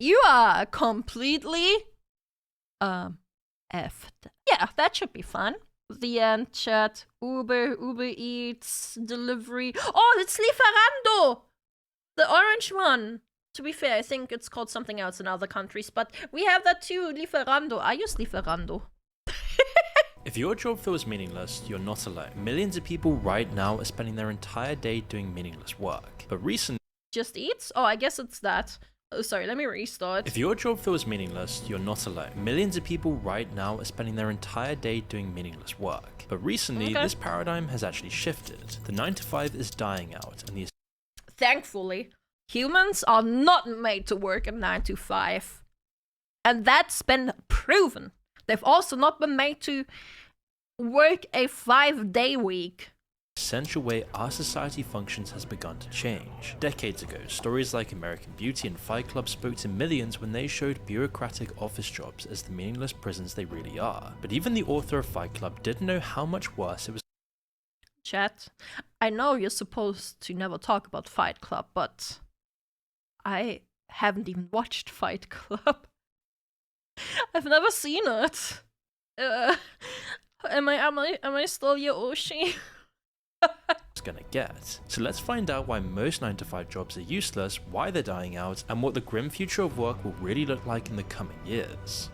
You are completely effed. Yeah, that should be fun. The end, chat. Uber Eats, delivery. Oh, it's Lieferando! The orange one. To be fair, I think it's called something else in other countries, but we have that too, Lieferando. I use Lieferando. If your job feels meaningless, you're not alone. Millions of people right now are spending their entire day doing meaningless work. But recently, Just Eats? Oh, I guess it's that. Oh, sorry, let me restart. if your job feels meaningless, you're not alone. Millions of people right now are spending their entire day doing meaningless work. But recently, this paradigm has actually shifted. The 9 to 5 is dying out, and the Thankfully, humans are not made to work a 9 to 5. And that's been proven. They've also not been made to work a 5-day week. essential way our society functions has begun to change. Decades ago, stories like American Beauty and Fight Club spoke to millions when they showed bureaucratic office jobs as the meaningless prisons they really are. But even the author of Fight Club didn't know how much worse it was. Chat, I know you're supposed to never talk about Fight Club, but I haven't even watched Fight Club. I've never seen it. Am I still your Oshi? Gonna get. So let's find out why most 9 to 5 jobs are useless, why they're dying out, and what the grim future of work will really look like in the coming years.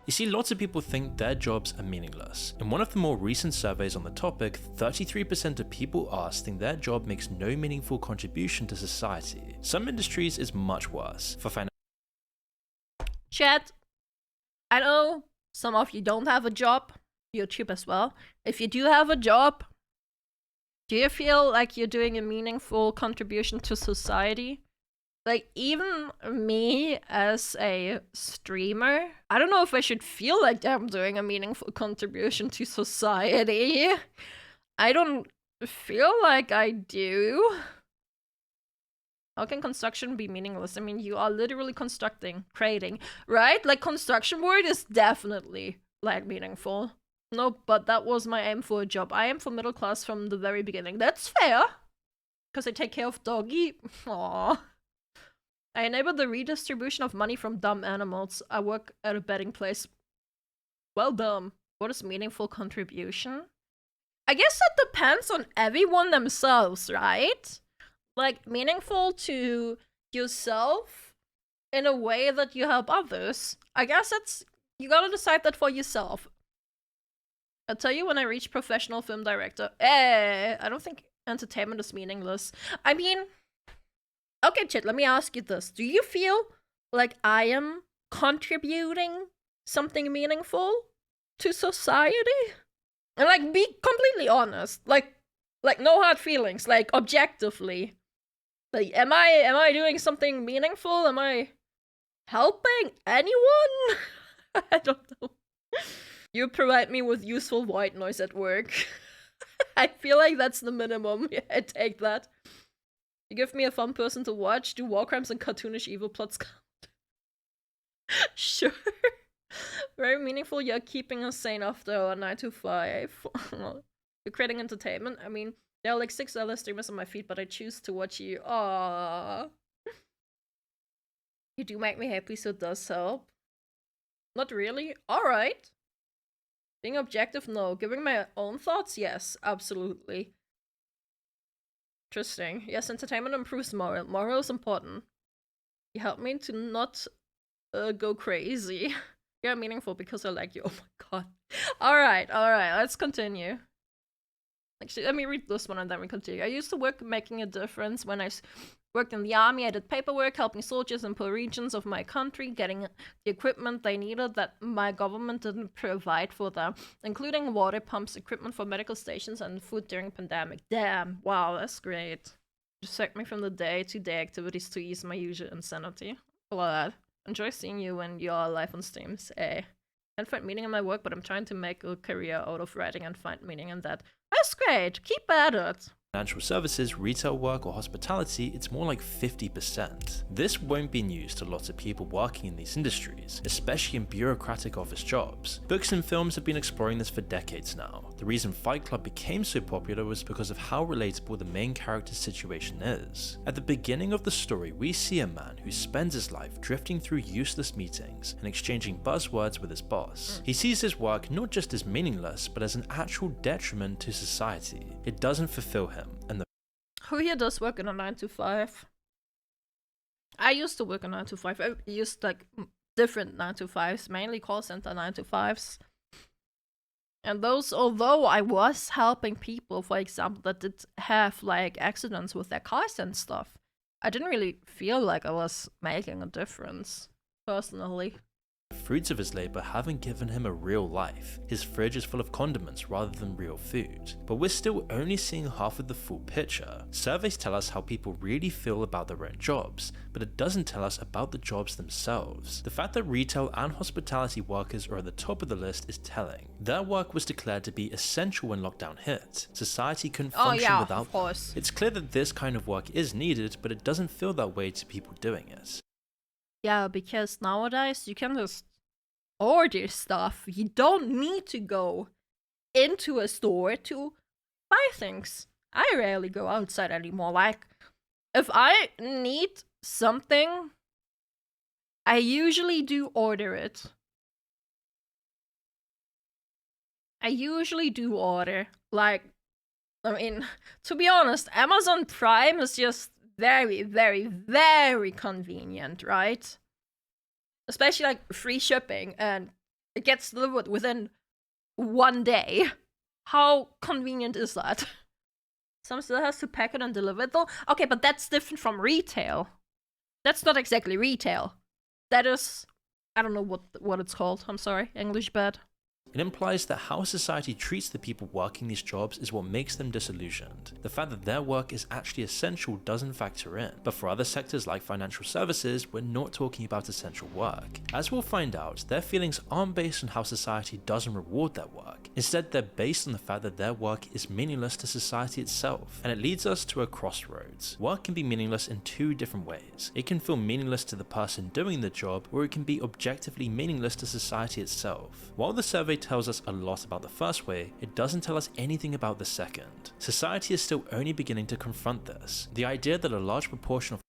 You see, lots of people think their jobs are meaningless. In one of the more recent surveys on the topic, 33% of people asked think their job makes no meaningful contribution to society. Some industries is much worse. For Chat, I know some of you don't have a job, YouTube as well. If you do have a job, do you feel like you're doing a meaningful contribution to society? Like, even me as a streamer, I don't know if I should feel like I'm doing a meaningful contribution to society. I don't feel like I do. How can construction be meaningless? I mean, you are literally constructing, creating, right? Like, construction work is definitely, like, meaningful. No, but that was my aim for a job. I am for middle class from the very beginning. That's fair. Because I take care of doggy. Aww. I enabled the redistribution of money from dumb animals. I work at a betting place. Well done. What is meaningful contribution? I guess that depends on everyone themselves, right? Like, meaningful to yourself in a way that you help others. I guess that's... You gotta decide that for yourself. I'll tell you when I reach professional film director. I don't think entertainment is meaningless. I mean... Okay, Chit, let me ask you this. Do you feel like I am contributing something meaningful to society? And, like, be completely honest. Like, no hard feelings. Like, objectively. Like, am I doing something meaningful? Am I helping anyone? I don't know. You provide me with useful white noise at work. I feel like that's the minimum. Yeah, I take that. You give me a fun person to watch. Do war crimes and cartoonish evil plots count? Sure. Very meaningful. You're keeping us sane after our 9 to 5. You're creating entertainment. I mean, there are like 6 other streamers on my feed, but I choose to watch you. Aww. You do make me happy, so it does help. Not really? Alright. Being objective, no. Giving my own thoughts? Yes, absolutely. Interesting. Yes, entertainment improves moral. Moral is important. You help me to not go crazy. You're meaningful because I like you. Oh my god. Alright, let's continue. Actually, let me read this one and then we continue. I used to work making a difference. When I worked in the army, I did paperwork, helping soldiers in poor regions of my country, getting the equipment they needed that my government didn't provide for them, including water pumps, equipment for medical stations, and food during pandemic. Damn, wow, that's great. Distract me from the day-to-day activities to ease my usual insanity. I love that. Enjoy seeing you when you're live on streams. I can't find meaning in my work, but I'm trying to make a career out of writing and find meaning in that. That's great. Keep at it. Financial services, retail work, or hospitality, it's more like 50%. This won't be news to lots of people working in these industries, especially in bureaucratic office jobs. Books and films have been exploring this for decades now. The reason Fight Club became so popular was because of how relatable the main character's situation is. At the beginning of the story, we see a man who spends his life drifting through useless meetings and exchanging buzzwords with his boss. He sees his work not just as meaningless, but as an actual detriment to society. It doesn't fulfill him. And who here does work in a 9 to 5? I used to work a 9 to 5. I used like different 9 to 5s, mainly call center 9 to 5s. And those, although I was helping people, for example, that did have like accidents with their cars and stuff, I didn't really feel like I was making a difference, personally. the fruits of his labor haven't given him a real life. His fridge is full of condiments rather than real food. But we're still only seeing half of the full picture. Surveys tell us how people really feel about their own jobs, but it doesn't tell us about the jobs themselves. The fact that retail and hospitality workers are at the top of the list is telling. Their work was declared to be essential when lockdown hit. Society couldn't function without them. It's clear that this kind of work is needed, but it doesn't feel that way to people doing it. Yeah, because nowadays you can just order stuff. You don't need to go into a store to buy things. I rarely go outside anymore. Like, if I need something, I usually do order it. Like, I mean, to be honest, Amazon Prime is just very, very, very convenient, right? Especially like free shipping, and it gets delivered within 1 day. How convenient is that? Some still has to pack it and deliver it though. Okay, but that's different from retail. That's not exactly retail. That is, I don't know what it's called. I'm sorry, English bad. It implies that how society treats the people working these jobs is what makes them disillusioned. The fact that their work is actually essential doesn't factor in. But for other sectors like financial services, we're not talking about essential work. As we'll find out, their feelings aren't based on how society doesn't reward their work. Instead, they're based on the fact that their work is meaningless to society itself. And it leads us to a crossroads. Work can be meaningless in two different ways. It can feel meaningless to the person doing the job, or it can be objectively meaningless to society itself. While the survey tells us a lot about the first way, it doesn't tell us anything about the second. Society is still only beginning to confront this. The idea that a large proportion of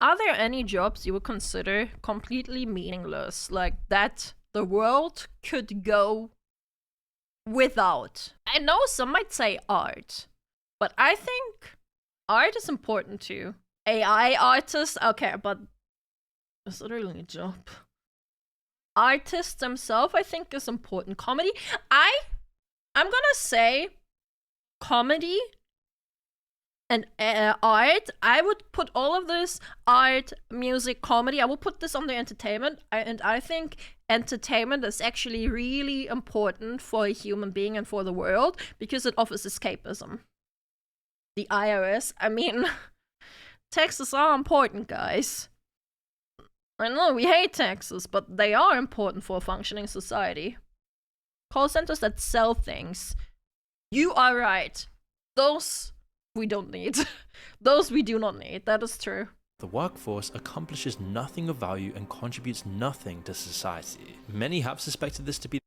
Are there any jobs you would consider completely meaningless, like that the world could go without? I know some might say art, but I think art is important too. AI artists, okay, but is it really a job? Artists themselves, I think, is important. Comedy, I'm gonna say comedy and art. I would put all of this, art, music, comedy, I will put this under entertainment. And I think entertainment is actually really important for a human being and for the world, because it offers escapism. The IRS, I mean, taxes are important, guys. I know we hate taxes, but they are important for a functioning society. Call centers that sell things. You are right. Those we don't need. Those we do not need. That is true. The workforce accomplishes nothing of value and contributes nothing to society. Many have suspected this to be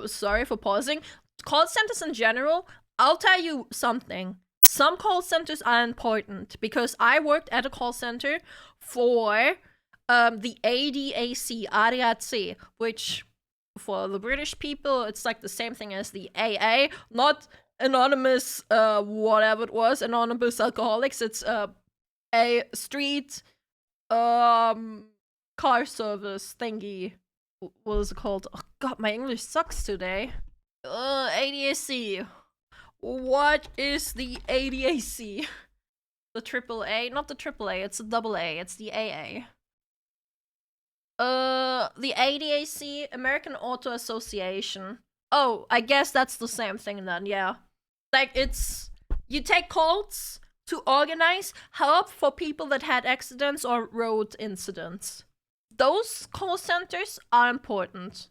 sorry for pausing. Call centers in general, I'll tell you something. Some call centers are important, because I worked at a call center for the ADAC, which for the British people, it's like the same thing as the AA, not anonymous, whatever it was, anonymous alcoholics. It's a street car service thingy. What is it called? Oh god, my English sucks today. ADAC. What is the ADAC? The AAA? Not the AAA, it's the AA, it's the AA. The ADAC, American Auto Association. Oh, I guess that's the same thing then, yeah. Like, it's, you take calls to organize help for people that had accidents or road incidents. Those call centers are important.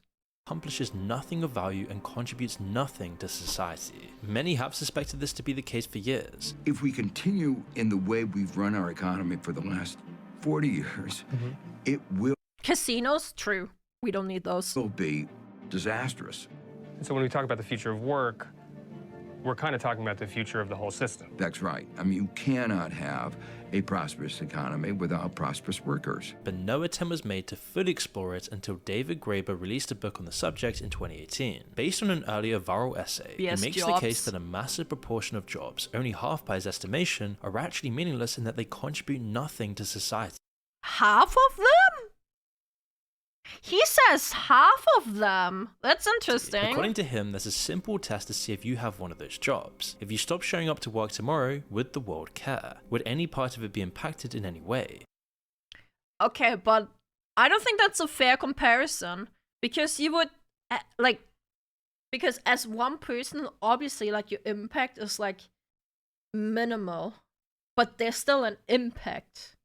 accomplishes nothing of value and contributes nothing to society. Many have suspected this to be the case for years. If we continue in the way we've run our economy for the last 40 years, it will Casinos? True. We don't need those. be disastrous. So when we talk about the future of work, we're kind of talking about the future of the whole system. That's right. I mean, you cannot have a prosperous economy without prosperous workers. But no attempt was made to fully explore it until David Graeber released a book on the subject in 2018. Based on an earlier viral essay, he Yes, makes jobs. the case that a massive proportion of jobs, only half by his estimation, are actually meaningless in that they contribute nothing to society. Half of them? He says half of them. That's interesting. According to him, there's a simple test to see if you have one of those jobs. If you stop showing up to work tomorrow, would the world care? Would any part of it be impacted in any way? Okay, but I don't think that's a fair comparison. Because you would, because as one person, obviously, like, your impact is, like, minimal. But there's still an impact.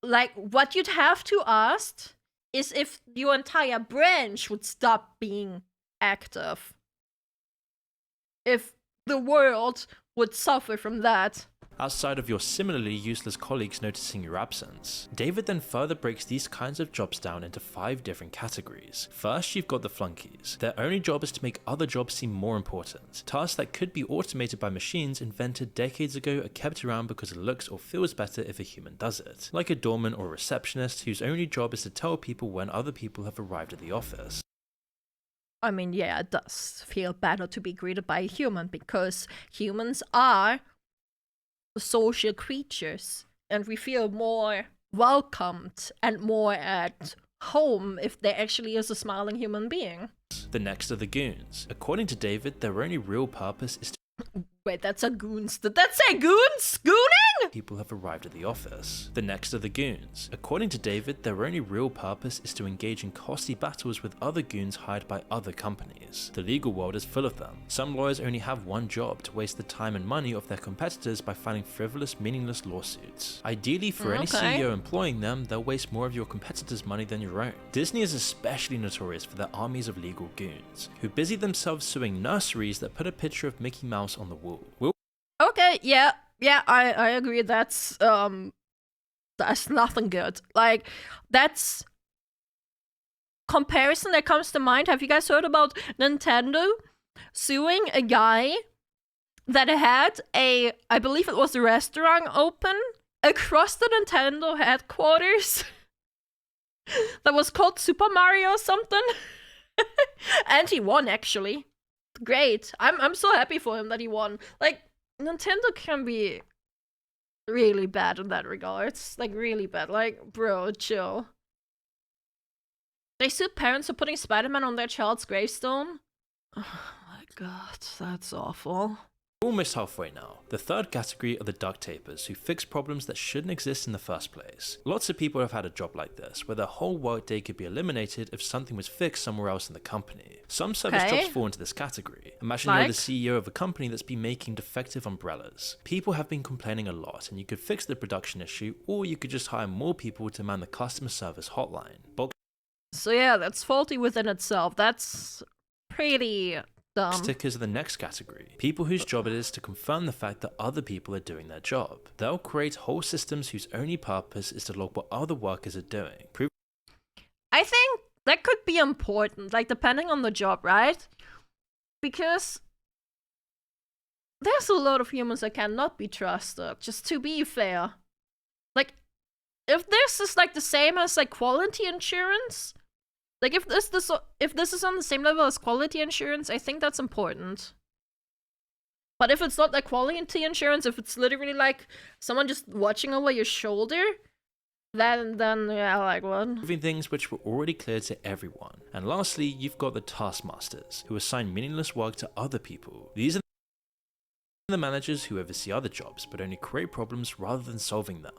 Like, what you'd have to ask is if your entire branch would stop being active. If the world would suffer from that. Outside of your similarly useless colleagues noticing your absence. David then further breaks these kinds of jobs down into 5 different categories. First, you've got the flunkies. Their only job is to make other jobs seem more important. Tasks that could be automated by machines invented decades ago are kept around because it looks or feels better if a human does it. Like a doorman or receptionist whose only job is to tell people when other people have arrived at the office. I mean, yeah, it does feel better to be greeted by a human because humans are social creatures and we feel more welcomed and more at home if there actually is a smiling human being. The next are the goons. According to David, their only real purpose is to Wait, that's a goons. Did that say goons? Gooning? people have arrived at the office. The next are the goons. According to David, their only real purpose is to engage in costly battles with other goons hired by other companies. The legal world is full of them. Some lawyers only have one job: to waste the time and money of their competitors by filing frivolous, meaningless lawsuits. Ideally, for any CEO employing them, they'll waste more of your competitors' money than your own. Disney is especially notorious for their armies of legal goons, who busy themselves suing nurseries that put a picture of Mickey Mouse on the wall. Okay, yeah, I agree. That's nothing good. Like, that's comparison that comes to mind. Have you guys heard about Nintendo suing a guy that had I believe it was a restaurant open across the Nintendo headquarters that was called Super Mario or something? And he won, actually. Great. I'm so happy for him that he won. Like, Nintendo can be really bad in that regard. It's like really bad. Like, bro, chill. They sued parents for putting Spider-Man on their child's gravestone. Oh my god, that's awful. Almost halfway now. The third category are the duct tapers, who fix problems that shouldn't exist in the first place. Lots of people have had a job like this, where their whole workday could be eliminated if something was fixed somewhere else in the company. Some service jobs fall into this category. Imagine you're the CEO of a company that's been making defective umbrellas. People have been complaining a lot, and you could fix the production issue, or you could just hire more people to man the customer service hotline. So yeah, that's faulty within itself. That's pretty dumb. Stickers are the next category. People whose job it is to confirm the fact that other people are doing their job. They'll create whole systems whose only purpose is to log what other workers are doing. I think that could be important, like, depending on the job, right? Because there's a lot of humans that cannot be trusted, just to be fair. Like, if this is like the same as like quality insurance, like if this is on the same level as quality insurance, I think that's important. But if it's not like quality insurance, if it's literally like someone just watching over your shoulder, then yeah, like what? Moving things which were already clear to everyone. And lastly, you've got the taskmasters, who assign meaningless work to other people. These are the managers who oversee other jobs, but only create problems rather than solving them.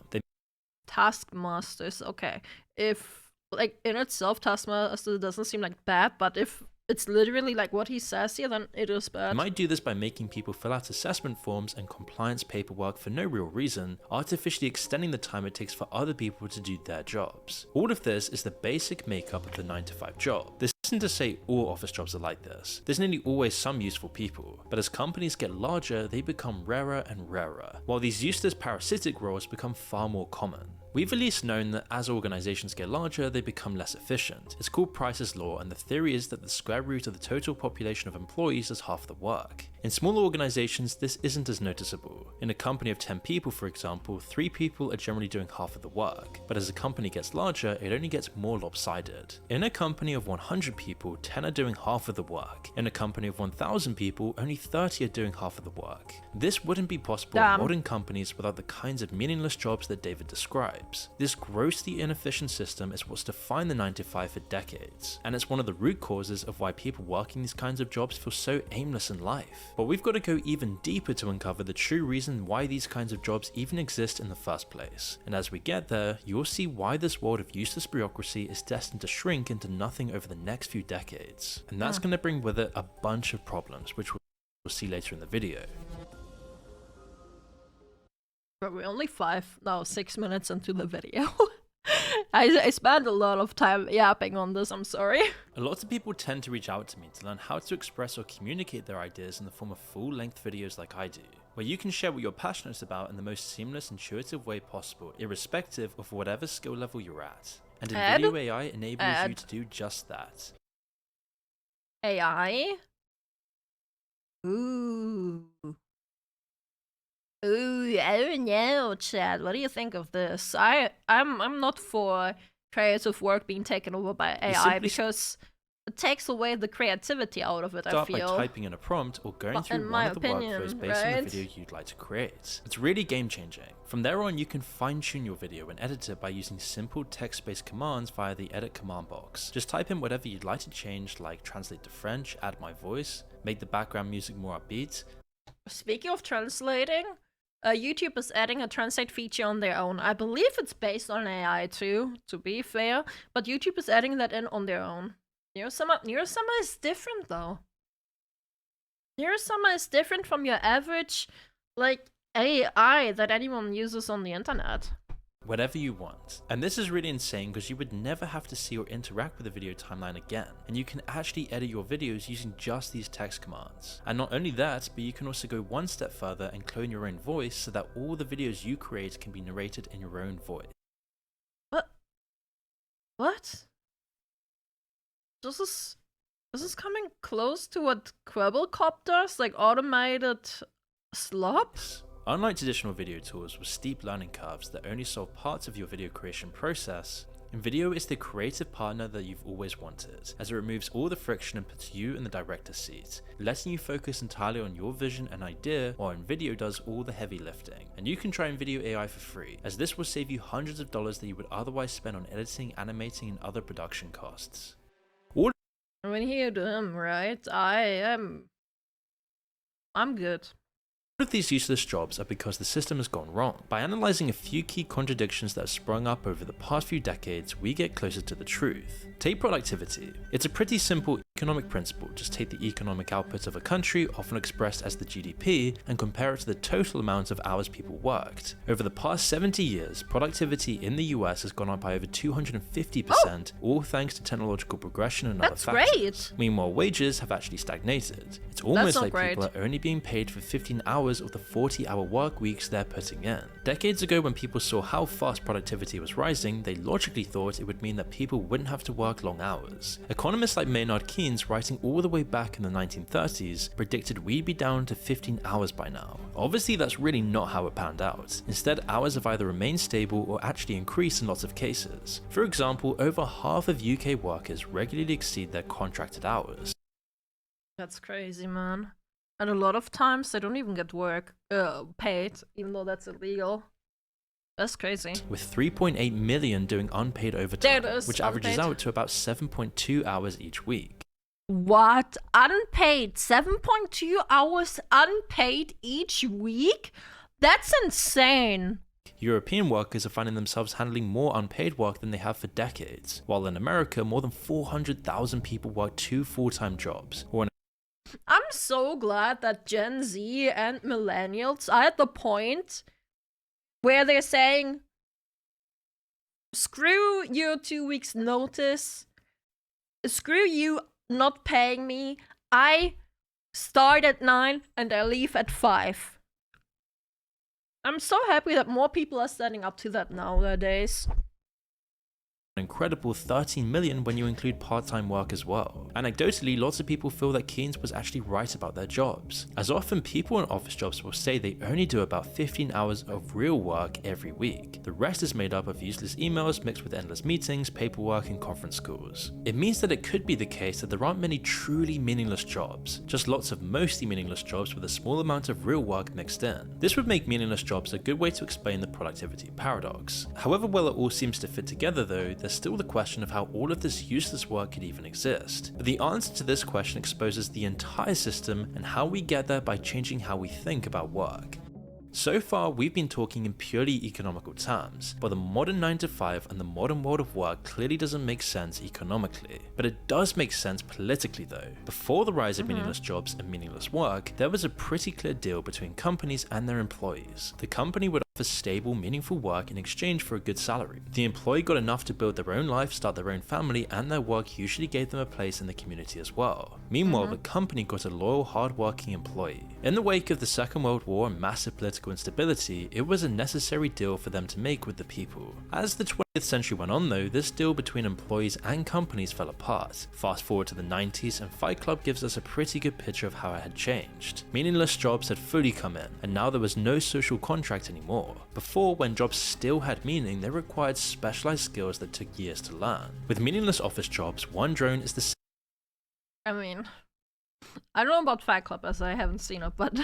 Taskmasters, okay. If, like, in itself, taskmaster doesn't seem like bad, but if it's literally like what he says here, then it is bad. You might do this by making people fill out assessment forms and compliance paperwork for no real reason, artificially extending the time it takes for other people to do their jobs. All of this is the basic makeup of the 9-to-5 job. This isn't to say all office jobs are like this. There's nearly always some useful people, but as companies get larger, they become rarer and rarer, while these useless parasitic roles become far more common. We've at least known that as organizations get larger, they become less efficient. It's called Price's Law, and the theory is that the square root of the total population of employees is half the work. In smaller organizations, this isn't as noticeable. In a company of 10 people, for example, 3 people are generally doing half of the work, but as a company gets larger, it only gets more lopsided. In a company of 100 people, 10 are doing half of the work. In a company of 1,000 people, only 30 are doing half of the work. This wouldn't be possible in modern companies without the kinds of meaningless jobs that David described. This grossly inefficient system is what's defined the 9-to-5 for decades, and it's one of the root causes of why people working these kinds of jobs feel so aimless in life. But we've got to go even deeper to uncover the true reason why these kinds of jobs even exist in the first place. And as we get there, you'll see why this world of useless bureaucracy is destined to shrink into nothing over the next few decades. And that's going to bring with it a bunch of problems, which we'll see later in the video. But we're only 6 minutes into the video. I spent a lot of time yapping on this, I'm sorry. A lot of people tend to reach out to me to learn how to express or communicate their ideas in the form of full-length videos like I do, where you can share what you're passionate about in the most seamless, intuitive way possible, irrespective of whatever skill level you're at. And Video AI enables you to do just that. AI? Ooh. Ooh, I don't know, Chad. What do you think of this? I'm not for creative work being taken over by AI because it takes away the creativity out of it, I feel. Start by typing in a prompt or going through one of the workflows based on the video you'd like to create. It's really game-changing. From there on, you can fine-tune your video and edit it by using simple text-based commands via the edit command box. Just type in whatever you'd like to change, like translate to French, add my voice, make the background music more upbeat. Speaking of translating, YouTube is adding a translate feature on their own. I believe it's based on AI too, to be fair, but YouTube is adding that in on their own. Neurosummer is different though. Neurosummer is different from your average, like, AI that anyone uses on the internet. Whatever you want. And this is really insane because you would never have to see or interact with the video timeline again, and you can actually edit your videos using just these text commands. And not only that, but you can also go one step further and clone your own voice so that all the videos you create can be narrated in your own voice. What? This is coming close to what Quabblecop does, like automated slop? Unlike traditional video tools with steep learning curves that only solve parts of your video creation process, Video is the creative partner that you've always wanted, as it removes all the friction and puts you in the director's seat, letting you focus entirely on your vision and idea, while Video does all the heavy lifting. And you can try Video AI for free, as this will save you hundreds of dollars that you would otherwise spend on editing, animating, and other production costs. When you do him right, I'm good. All of these useless jobs are because the system has gone wrong. By analyzing a few key contradictions that have sprung up over the past few decades, we get closer to the truth. Take productivity. It's a pretty simple economic principle. Just take the economic output of a country, often expressed as the GDP, and compare it to the total amount of hours people worked. Over the past 70 years, productivity in the US has gone up by over 250%, all thanks to technological progression and other factors. Great. Meanwhile, wages have actually stagnated. It's almost like people are only being paid for 15 hours of the 40-hour work weeks they're putting in. Decades ago, when people saw how fast productivity was rising, they logically thought it would mean that people wouldn't have to work long hours. Economists like Maynard Keynes, writing all the way back in the 1930s, predicted we'd be down to 15 hours by now. Obviously, that's really not how it panned out. Instead, hours have either remained stable or actually increased in lots of cases. For example, over half of UK workers regularly exceed their contracted hours. That's crazy, man. And a lot of times they don't even get work paid, even though that's illegal. That's crazy. With 3.8 million doing unpaid overtime, which averages out to about 7.2 hours each week. What? Unpaid? 7.2 hours unpaid each week? That's insane. European workers are finding themselves handling more unpaid work than they have for decades, while in America, more than 400,000 people work 2 full-time jobs, or I'm so glad that Gen Z and millennials are at the point where they're saying, screw your 2 weeks notice, screw you not paying me, I start at 9 and I leave at 5. I'm so happy that more people are standing up to that nowadays. an incredible 13 million when you include part-time work as well. Anecdotally, lots of people feel that Keynes was actually right about their jobs, as often people in office jobs will say they only do about 15 hours of real work every week. The rest is made up of useless emails mixed with endless meetings, paperwork, and conference calls. It means that it could be the case that there aren't many truly meaningless jobs, just lots of mostly meaningless jobs with a small amount of real work mixed in. This would make meaningless jobs a good way to explain the productivity paradox. However well it all seems to fit together though, there's still the question of how all of this useless work could even exist. But the answer to this question exposes the entire system and how we get there by changing how we think about work. So far, we've been talking in purely economical terms, but the modern 9-to-5 and the modern world of work clearly doesn't make sense economically. But it does make sense politically though. Before the rise of meaningless jobs and meaningless work, there was a pretty clear deal between companies and their employees. The company would offer stable, meaningful work in exchange for a good salary. The employee got enough to build their own life, start their own family, and their work usually gave them a place in the community as well. Meanwhile, the company got a loyal, hard-working employee. In the wake of the Second World War and massive political instability, it was a necessary deal for them to make with the people. As the 20th century went on though, this deal between employees and companies fell apart. Fast forward to the 90s and Fight Club gives us a pretty good picture of how it had changed. Meaningless jobs had fully come in, and now there was no social contract anymore. Before, when jobs still had meaning, they required specialized skills that took years to learn. With meaningless office jobs, one drone is the I mean, I don't know about Fight Club as I haven't seen it, but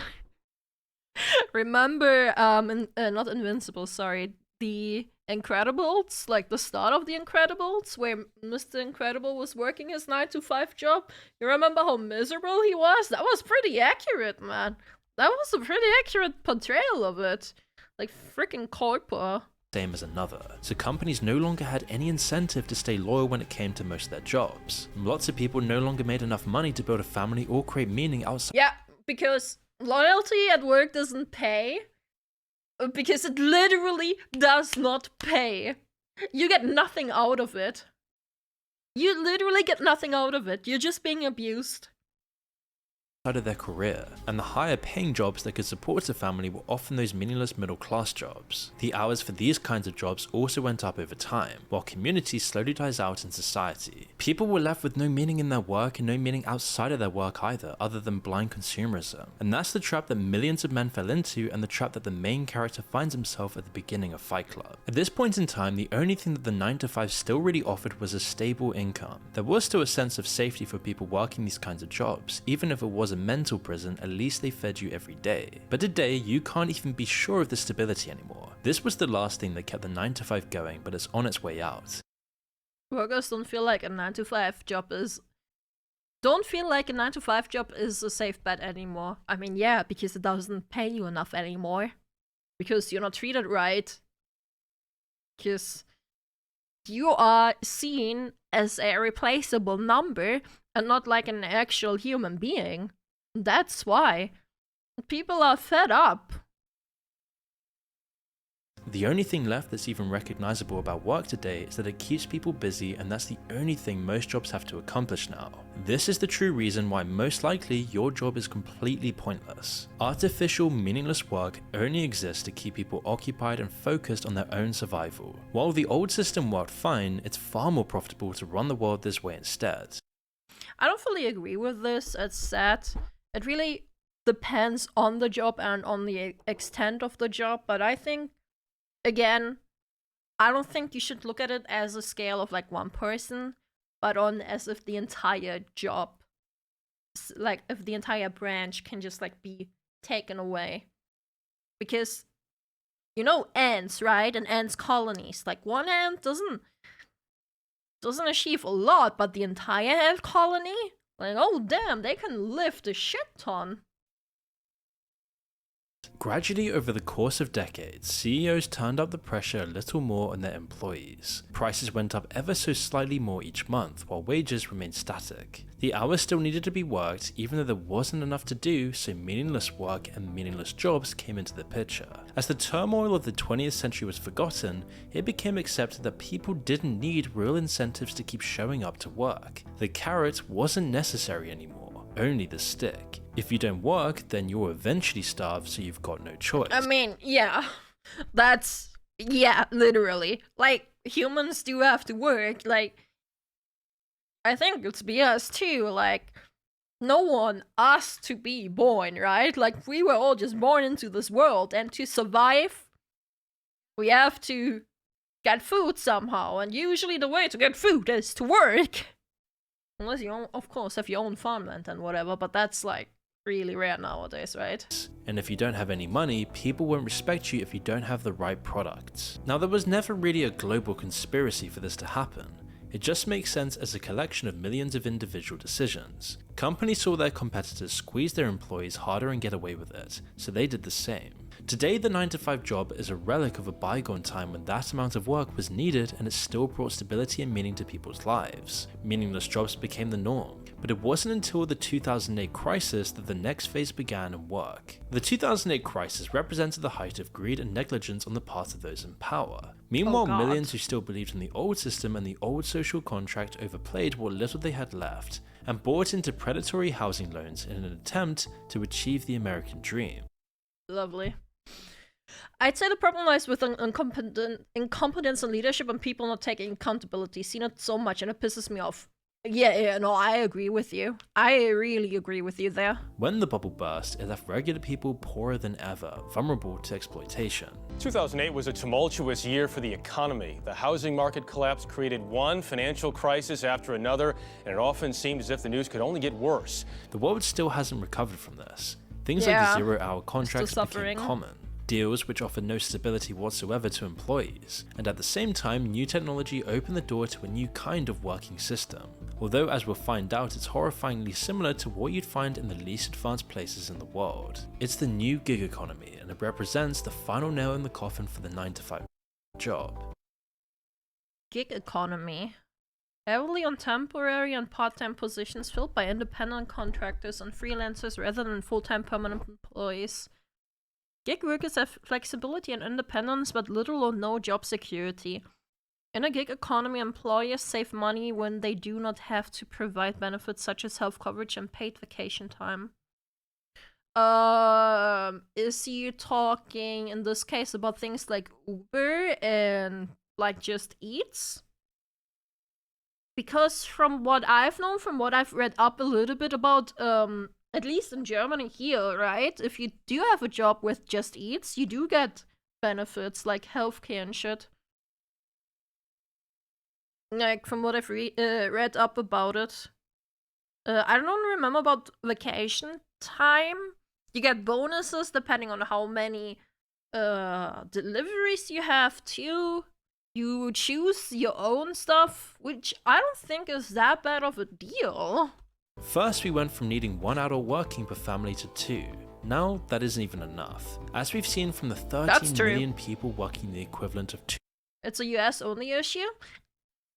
remember, not Invincible, sorry, the Incredibles, like the start of the Incredibles, where Mr. Incredible was working his 9-to-5 job. You remember how miserable he was? That was pretty accurate, man. That was a pretty accurate portrayal of it. Like freaking corpo. same as another, so companies no longer had any incentive to stay loyal when it came to most of their jobs. Lots of people no longer made enough money to build a family or create meaning outside. Yeah, because loyalty at work doesn't pay. Because it literally does not pay. You get nothing out of it. You literally get nothing out of it. You're just being abused. Of their career, and the higher paying jobs that could support a family were often those meaningless middle class jobs. The hours for these kinds of jobs also went up over time, while community slowly dies out in society. People were left with no meaning in their work and no meaning outside of their work either, other than blind consumerism. And that's the trap that millions of men fell into, and the trap that the main character finds himself at the beginning of Fight Club. At this point in time, the only thing that the 9-to-5 still really offered was a stable income. There was still a sense of safety for people working these kinds of jobs, even if it was a mental prison, at least they fed you every day. But today, you can't even be sure of the stability anymore. This was the last thing that kept the 9-to-5 going, but it's on its way out. Workers don't feel like a 9-to-5 job is... Don't feel like a 9-to-5 job is a safe bet anymore. I mean, yeah, because it doesn't pay you enough anymore. Because you're not treated right. Because you are seen as a replaceable number and not like an actual human being. That's why people are fed up. The only thing left that's even recognizable about work today is that it keeps people busy, and that's the only thing most jobs have to accomplish now. This is the true reason why most likely your job is completely pointless. Artificial, meaningless work only exists to keep people occupied and focused on their own survival. While the old system worked fine, it's far more profitable to run the world this way instead. I don't fully agree with this. It's sad. It really depends on the job and on the extent of the job, but I think, again, I don't think you should look at it as a scale of like one person, but on as if the entire job, like if the entire branch can just like be taken away. Because, you know, ants, right? And ants colonies. Like one ant doesn't achieve a lot, but the entire ant colony, like, oh damn, they can lift a shit ton. Gradually over the course of decades, CEOs turned up the pressure a little more on their employees. Prices went up ever so slightly more each month, while wages remained static. The hours still needed to be worked, even though there wasn't enough to do, so meaningless work and meaningless jobs came into the picture. As the turmoil of the 20th century was forgotten, it became accepted that people didn't need real incentives to keep showing up to work. The carrot wasn't necessary anymore, only the stick. If you don't work, then you'll eventually starve, so you've got no choice. I mean, yeah, literally. Like, humans do have to work. Like, I think it's BS too. Like, no one asked to be born, right? Like, we were all just born into this world, and to survive, we have to get food somehow. And usually the way to get food is to work. Unless you, of course, have your own farmland and whatever, but that's like really rare nowadays, right? And if you don't have any money, people won't respect you if you don't have the right products. Now, there was never really a global conspiracy for this to happen. It just makes sense as a collection of millions of individual decisions. Companies saw their competitors squeeze their employees harder and get away with it, so they did the same. Today, the 9-to-5 job is a relic of a bygone time when that amount of work was needed and it still brought stability and meaning to people's lives. Meaningless jobs became the norm, but it wasn't until the 2008 crisis that the next phase began in work. The 2008 crisis represented the height of greed and negligence on the part of those in power. Meanwhile, millions who still believed in the old system and the old social contract overplayed what little they had left and bought into predatory housing loans in an attempt to achieve the American dream. Lovely. I'd say the problem lies with incompetence and leadership and people not taking accountability. Seen it so much and it pisses me off. Yeah, no, I agree with you. I really agree with you there. When the bubble burst, it left regular people poorer than ever, vulnerable to exploitation. 2008 was a tumultuous year for the economy. The housing market collapse created one financial crisis after another, and it often seemed as if the news could only get worse. The world still hasn't recovered from this. Things like zero-hour contracts became common. Deals which offered no stability whatsoever to employees, and at the same time, new technology opened the door to a new kind of working system. Although, as we'll find out, it's horrifyingly similar to what you'd find in the least advanced places in the world. It's the new gig economy, and it represents the final nail in the coffin for the 9-to-5 job. Gig economy. Heavily on temporary and part-time positions filled by independent contractors and freelancers rather than full-time permanent employees. Gig workers have flexibility and independence, but little or no job security. In a gig economy, employers save money when they do not have to provide benefits such as health coverage and paid vacation time. Is he talking in this case about things like Uber and like Just Eats? Because from what I've known, from what I've read up a little bit about, at least in Germany here, right? If you do have a job with Just Eats, you do get benefits like healthcare and shit. Like, from what I've read up about it. I don't remember about vacation time. You get bonuses depending on how many deliveries you have too. You choose your own stuff, which I don't think is that bad of a deal. First, we went from needing 1 adult working per family to 2. Now, that isn't even enough. As we've seen from the 13 million people working the equivalent of 2 It's a US only issue?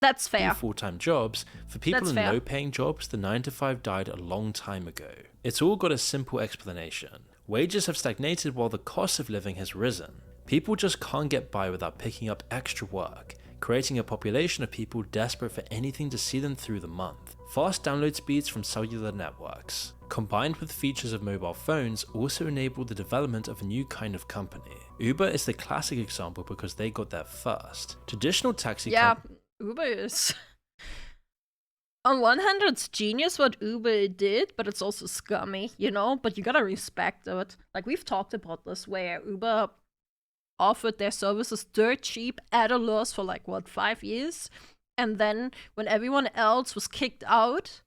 That's fair. Full-time jobs, for people in low-paying jobs, the 9-to-5 died a long time ago. It's all got a simple explanation. Wages have stagnated while the cost of living has risen. People just can't get by without picking up extra work, creating a population of people desperate for anything to see them through the month. Fast download speeds from cellular networks, combined with features of mobile phones, also enabled the development of a new kind of company. Uber is the classic example because they got there first. Traditional taxi Uber is... On one hand, it's genius what Uber did, but it's also scummy, you know? But you gotta respect it. Like, we've talked about this, where Uber offered their services dirt cheap at a loss for like, what, 5 years? And then, when everyone else was kicked out,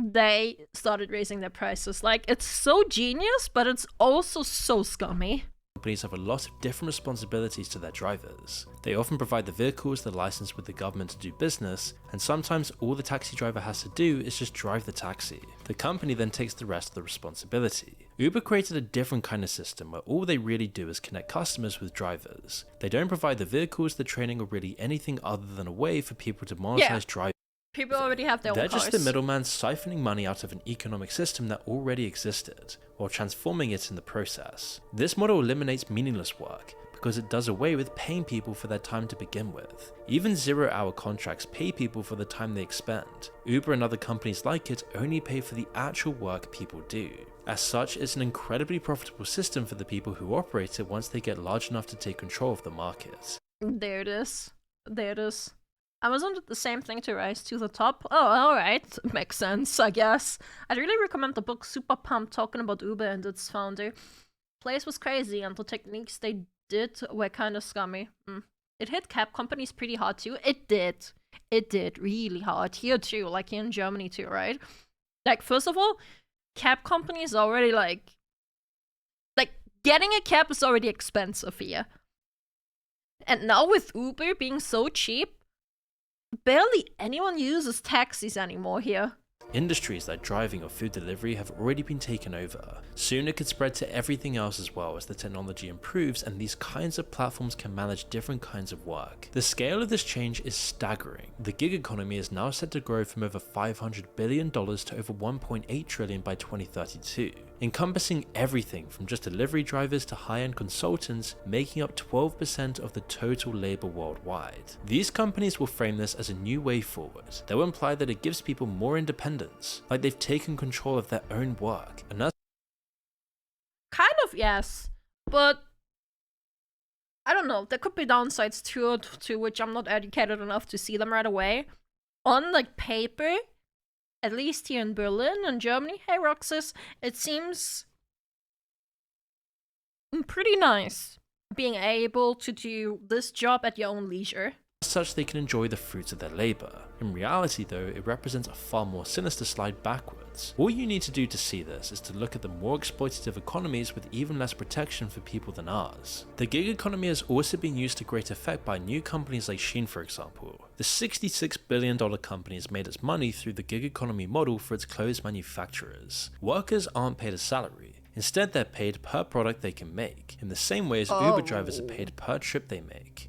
they started raising their prices. Like, it's so genius, but it's also so scummy. Companies have a lot of different responsibilities to their drivers. They often provide the vehicles they're licensed with the government to do business, and sometimes all the taxi driver has to do is just drive the taxi. The company then takes the rest of the responsibility. Uber created a different kind of system where all they really do is connect customers with drivers. They don't provide the vehicles, the training, or really anything other than a way for people to monetize driving. People already have their own They're cars. just the middleman siphoning money out of an economic system that already existed, while transforming it in the process. This model eliminates meaningless work, because it does away with paying people for their time to begin with. Even zero-hour contracts pay people for the time they expend. Uber and other companies like it only pay for the actual work people do. As such, it's an incredibly profitable system for the people who operate it once they get large enough to take control of the market. There it is. There it is. Amazon did the same thing to rise to the top. Oh, alright. Makes sense, I guess. I'd really recommend the book Super Pumped, talking about Uber and its founder. Place was crazy, and the techniques they did were kind of scummy. It hit cab companies pretty hard too. It did. It did really hard. Here too, like here in Germany too, right? Like, first of all, cab companies already like getting a cab is already expensive here. And now with Uber being so cheap, barely anyone uses taxis anymore here. Industries like driving or food delivery have already been taken over. Soon it could spread to everything else as well as the technology improves and these kinds of platforms can manage different kinds of work. The scale of this change is staggering. The gig economy is now set to grow from over $500 billion to over $1.8 trillion by 2032, encompassing everything from just delivery drivers to high-end consultants, making up 12% of the total labor worldwide. These companies will frame this as a new way forward. They will imply that it gives people more independence, like they've taken control of their own work, and that's Kind of, yes. But I don't know. There could be downsides to which I'm not educated enough to see them right away. On like paper, at least here in Berlin and Germany, hey Roxas, it seems pretty nice being able to do this job at your own leisure. such they can enjoy the fruits of their labor. In reality though, it represents a far more sinister slide backwards. All you need to do to see this is to look at the more exploitative economies with even less protection for people than ours. The gig economy has also been used to great effect by new companies like Shein, for example. The $66 billion company has made its money through the gig economy model for its clothes manufacturers. Workers aren't paid a salary. Instead, they're paid per product they can make, in the same way as Uber drivers are paid per trip they make.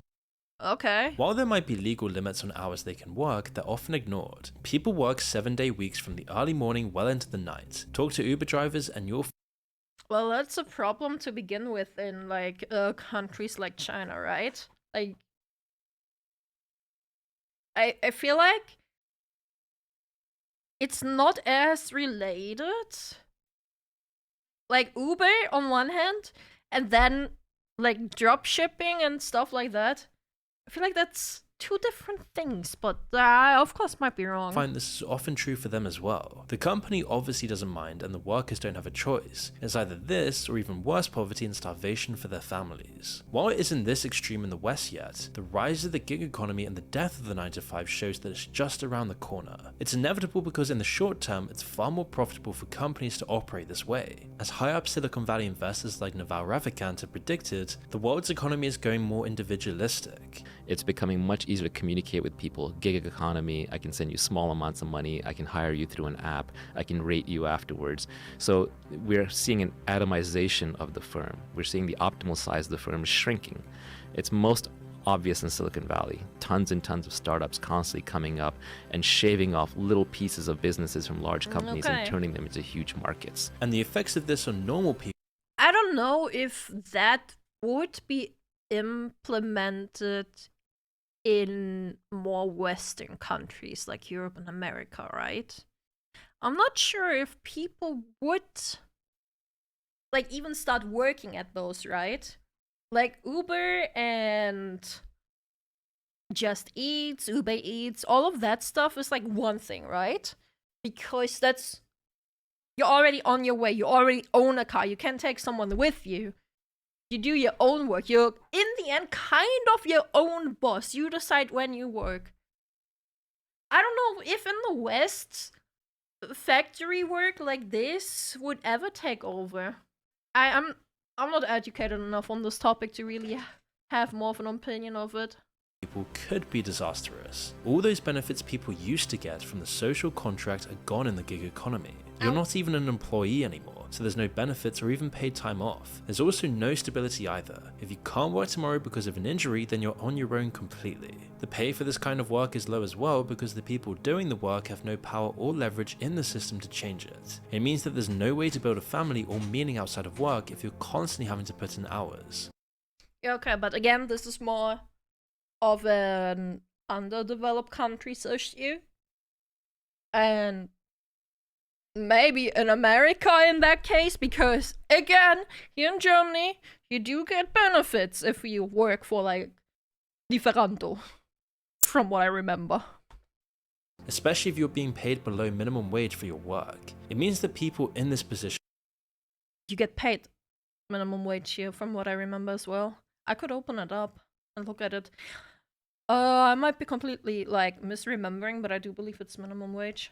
Okay. While there might be legal limits on hours they can work, they're often ignored. People work 7-day weeks from the early morning well into the night. Talk to Uber drivers and you'll Well, that's a problem to begin with in like countries like China, right? Like, I feel like it's not as related. Like Uber on one hand, and then like drop shipping and stuff like that. I feel like that's two different things, but I of course might be wrong. find this is often true for them as well. The company obviously doesn't mind and the workers don't have a choice. It's either this or even worse poverty and starvation for their families. While it isn't this extreme in the West yet, the rise of the gig economy and the death of the 9-to-5 shows that it's just around the corner. It's inevitable because in the short term, it's far more profitable for companies to operate this way. As high-up Silicon Valley investors like Naval Ravikant have predicted, the world's economy is going more individualistic. It's becoming much easier to communicate with people. Gig economy, I can send you small amounts of money, I can hire you through an app, I can rate you afterwards. So we're seeing an atomization of the firm. We're seeing the optimal size of the firm shrinking. It's most obvious in Silicon Valley. Tons and tons of startups constantly coming up and shaving off little pieces of businesses from large companies and turning them into huge markets. And the effects of this on normal people I don't know if that would be implemented in more Western countries like Europe and America, right? I'm not sure if people would like even start working at those, right? Like Uber and Just Eats, Uber Eats, all of that stuff is like one thing, right? Because that's you're already on your way, you already own a car, you can take someone with you. You do your own work. You're, in the end, kind of your own boss. You decide when you work. I don't know if in the West, factory work like this would ever take over. I'm not educated enough on this topic to really have more of an opinion of it. could be disastrous. All those benefits people used to get from the social contract are gone in the gig economy. You're not even an employee anymore. so there's no benefits or even paid time off. There's also no stability either. If you can't work tomorrow because of an injury, then you're on your own completely. The pay for this kind of work is low as well because the people doing the work have no power or leverage in the system to change it. It means that there's no way to build a family or meaning outside of work if you're constantly having to put in hours. Yeah, okay, but again, this is more of an underdeveloped countries issue. And maybe in America in that case, because again, here in Germany, you do get benefits if you work for like Lieferanto, from what I remember. Especially if you're being paid below minimum wage for your work. It means that people in this position You get paid minimum wage here, from what I remember as well. I could open it up and look at it. I might be completely like misremembering, but I do believe it's minimum wage.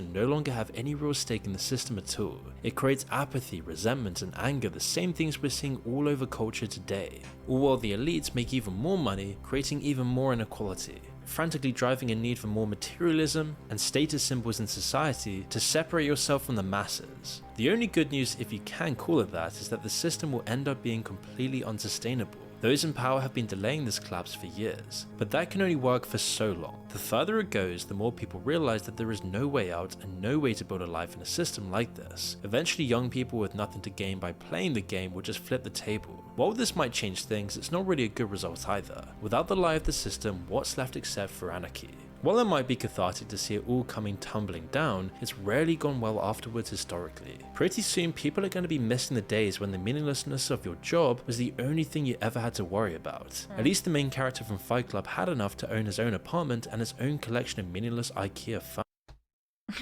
no longer have any real stake in the system at all. It creates apathy, resentment, and anger, the same things we're seeing all over culture today. All while the elites make even more money, creating even more inequality, frantically driving a need for more materialism and status symbols in society to separate yourself from the masses. The only good news, if you can call it that, is that the system will end up being completely unsustainable. Those in power have been delaying this collapse for years, but that can only work for so long. The further it goes, the more people realize that there is no way out and no way to build a life in a system like this. Eventually, young people with nothing to gain by playing the game will just flip the table. While this might change things, it's not really a good result either. Without the lie of the system, what's left except for anarchy? While it might be cathartic to see it all coming tumbling down, it's rarely gone well afterwards historically. Pretty soon people are going to be missing the days when the meaninglessness of your job was the only thing you ever had to worry about. At least the main character from Fight Club had enough to own his own apartment and his own collection of meaningless IKEA fun.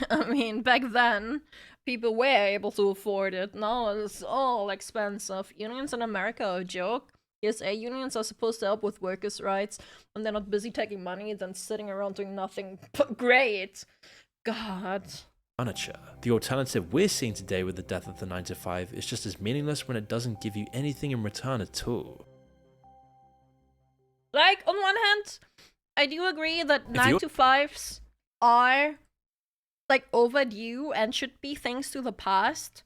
I mean, back then, people were able to afford it. Now it's all expensive. Unions in America are a joke. USA unions are supposed to help with workers' rights, and they're not busy taking money, then sitting around doing nothing. Great. God. Furniture. The alternative we're seeing today with the death of the 9 to 5 is just as meaningless when it doesn't give you anything in return at all. Like, on one hand, I do agree that 9 to 5s are, like, overdue and should be things to the past.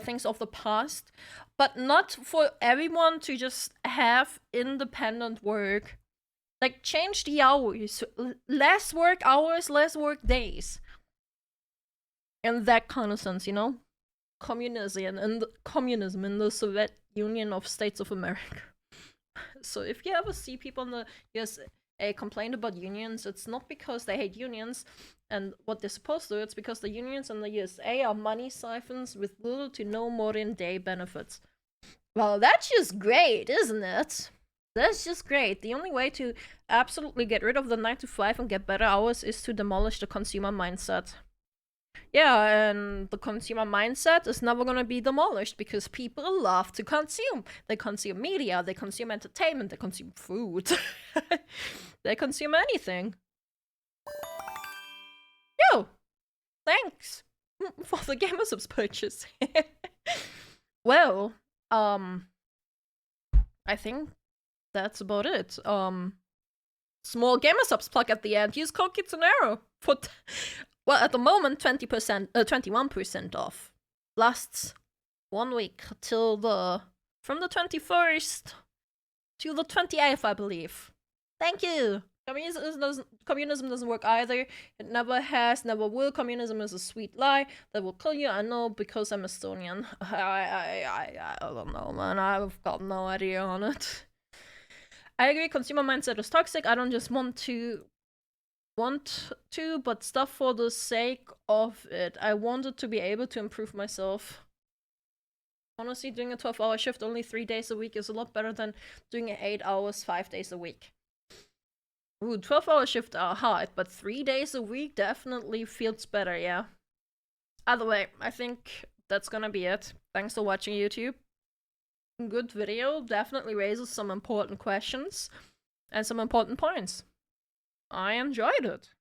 Things of the past, but not for everyone to just have independent work. Like, change the hours, less work hours, less work days, in that kind of sense, you know. Communism in the Soviet Union of States of America. So if you ever see people in the USA complain about unions, it's not because they hate unions and what they're supposed to, it's because the unions in the USA are money siphons with little to no modern day benefits. Well, that's just great, isn't it? That's just great. The only way to absolutely get rid of the 9 to 5 and get better hours is to demolish the consumer mindset. Yeah, and the consumer mindset is never gonna be demolished because people love to consume. They consume media, they consume entertainment, they consume food. They consume anything. Yo! Thanks for the Gamer Subs purchase. Well, I think that's about it. Small Gamer Subs plug at the end. Use code Kitsunero for well, at the moment, 21% off. Lasts 1 week till from the 21st to the 28th, I believe. Thank you. Communism doesn't work either. It never has, never will. Communism is a sweet lie that will kill you. I know because I'm Estonian. I don't know, man. I've got no idea on it. I agree. Consumer mindset is toxic. I don't just want to, but stuff for the sake of it. I wanted to be able to improve myself. Honestly, doing a 12-hour shift only 3 days a week is a lot better than doing 8 hours 5 days a week. Ooh, 12-hour shifts are hard, but 3 days a week definitely feels better, yeah. Either way, I think that's gonna be it. Thanks for watching, YouTube. Good video, definitely raises some important questions and some important points. I enjoyed it.